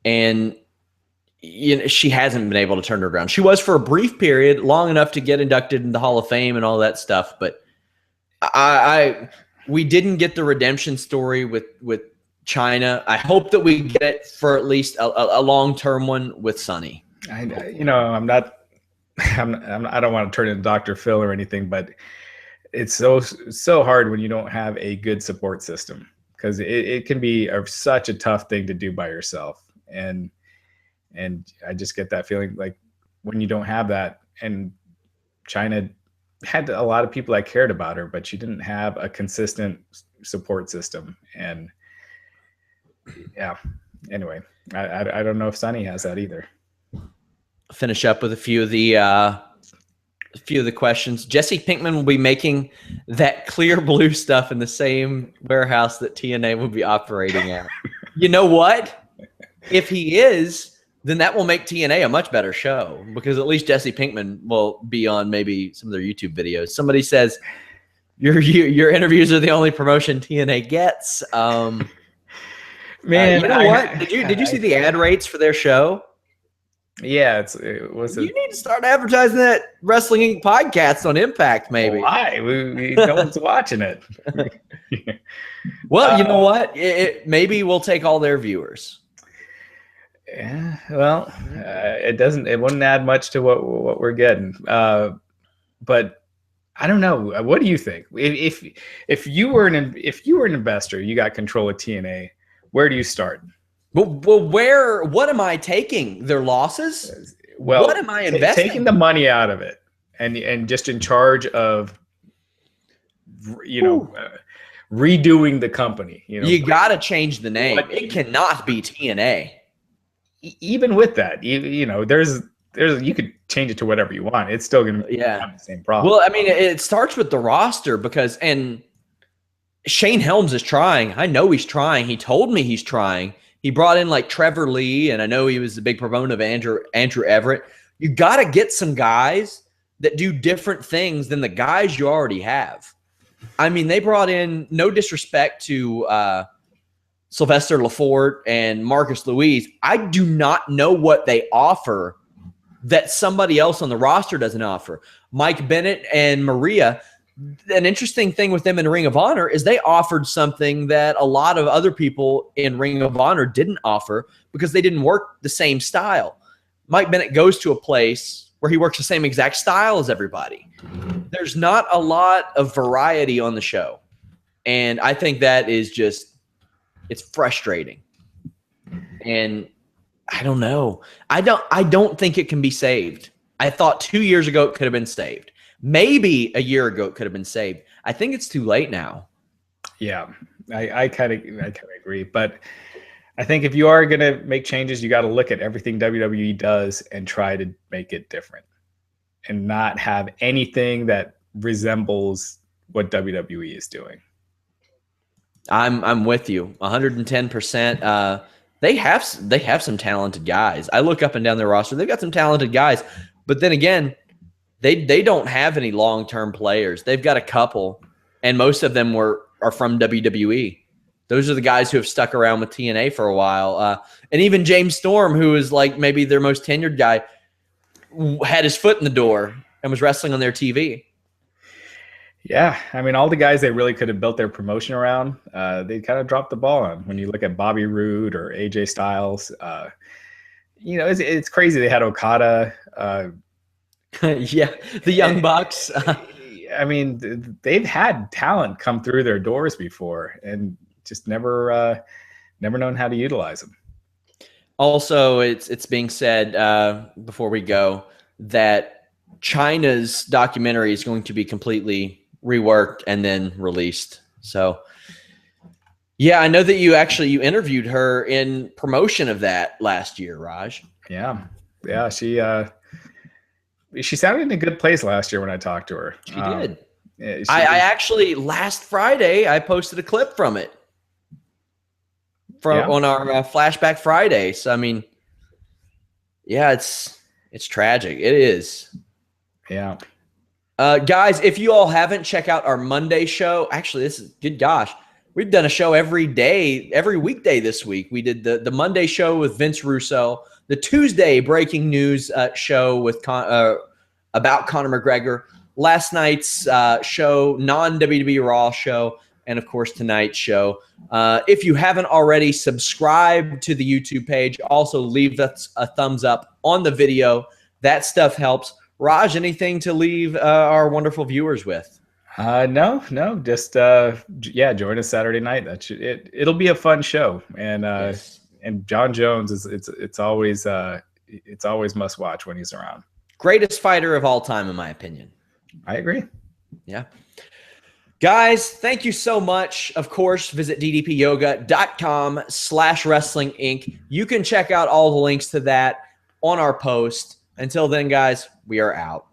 and she hasn't been able to turn her around. She was for a brief period, long enough to get inducted in the Hall of Fame and all that stuff, but we didn't get the redemption story with Chyna. I hope that we get it for at least a long-term one with Sunny. I don't want to turn into Dr. Phil or anything, but it's so hard when you don't have a good support system, because it can be such a tough thing to do by yourself. And I just get that feeling like when you don't have that, and Chyna had a lot of people that cared about her, but she didn't have a consistent support system. And anyway, I don't know if Sunny has that either. Finish up with a few of the questions. Jesse Pinkman will be making that clear blue stuff in the same warehouse that TNA will be operating at. You know what? If he is, then that will make TNA a much better show, because at least Jesse Pinkman will be on maybe some of their YouTube videos. Somebody says your interviews are the only promotion TNA gets. Man, you know what? Did you see the ad rates for their show? Yeah, you need to start advertising that Wrestling Inc. podcast on Impact, maybe. Why? No one's watching it. Well, you know what? Maybe we'll take all their viewers. Yeah, well, it wouldn't add much to what we're getting. But I don't know. What do you think? If you were an investor, you got control of TNA, where do you start? Well, what am I taking? Their losses? Well, what am I investing? Taking the money out of it and just in charge of, redoing the company. You got to change the name. It cannot be TNA. Even with that, there's you could change it to whatever you want. It's still going to have the same problem. Well, I mean, it starts with the roster, and Shane Helms is trying. I know he's trying. He told me he's trying. He brought in like Trevor Lee, and I know he was a big proponent of Andrew Everett. You got to get some guys that do different things than the guys you already have. I mean, they brought in, no disrespect to Sylvester Lafort and Marcus Louise. I do not know what they offer that somebody else on the roster doesn't offer. Mike Bennett and Maria, an interesting thing with them in Ring of Honor is they offered something that a lot of other people in Ring of Honor didn't offer, because they didn't work the same style. Mike Bennett goes to a place where he works the same exact style as everybody. There's not a lot of variety on the show. And I think that is it's frustrating. And I don't know. I don't think it can be saved. I thought 2 years ago it could have been saved. Maybe a year ago it could have been saved. I think it's too late now. Yeah. I kind of agree, but I think if you are going to make changes, you got to look at everything WWE does and try to make it different, and not have anything that resembles what WWE is doing. I'm with you 110%. They have some talented guys. I look up and down their roster. They've got some talented guys, but then again, they don't have any long-term players. They've got a couple, and most of them are from WWE. Those are the guys who have stuck around with TNA for a while. And even James Storm, who is like maybe their most tenured guy, had his foot in the door and was wrestling on their TV. Yeah, I mean, all the guys they really could have built their promotion around, they kind of dropped the ball on. When you look at Bobby Roode or AJ Styles, it's crazy. They had Okada. Yeah, the Young Bucks. I mean, they've had talent come through their doors before and just never known how to utilize them. Also, it's being said before we go that Chyna's documentary is going to be completely reworked and then released. So, yeah, I know that you interviewed her in promotion of that last year, Raj. Yeah, she sounded in a good place last year when I talked to her. She did. Yeah, I actually last Friday I posted a clip from it on our Flashback Friday. So I mean, yeah, it's tragic. It is. Yeah. Guys, if you all haven't, check out our Monday show. Actually, this is good. Gosh, we've done a show every weekday this week. We did the Monday show with Vince Russo, the Tuesday breaking news show with about Conor McGregor, last night's show, non-WWE Raw show, and of course tonight's show. If you haven't already, subscribe to the YouTube page. Also, leave us a thumbs up on the video. That stuff helps. Raj, anything to leave our wonderful viewers with? No, just join us Saturday night. It'll be a fun show, and Yes. And John Jones it's always must watch when he's around. Greatest fighter of all time, in my opinion. I agree. Yeah. Guys, thank you so much. Of course, visit ddpyoga.com/wrestling inc. You can check out all the links to that on our post. Until then, guys, we are out.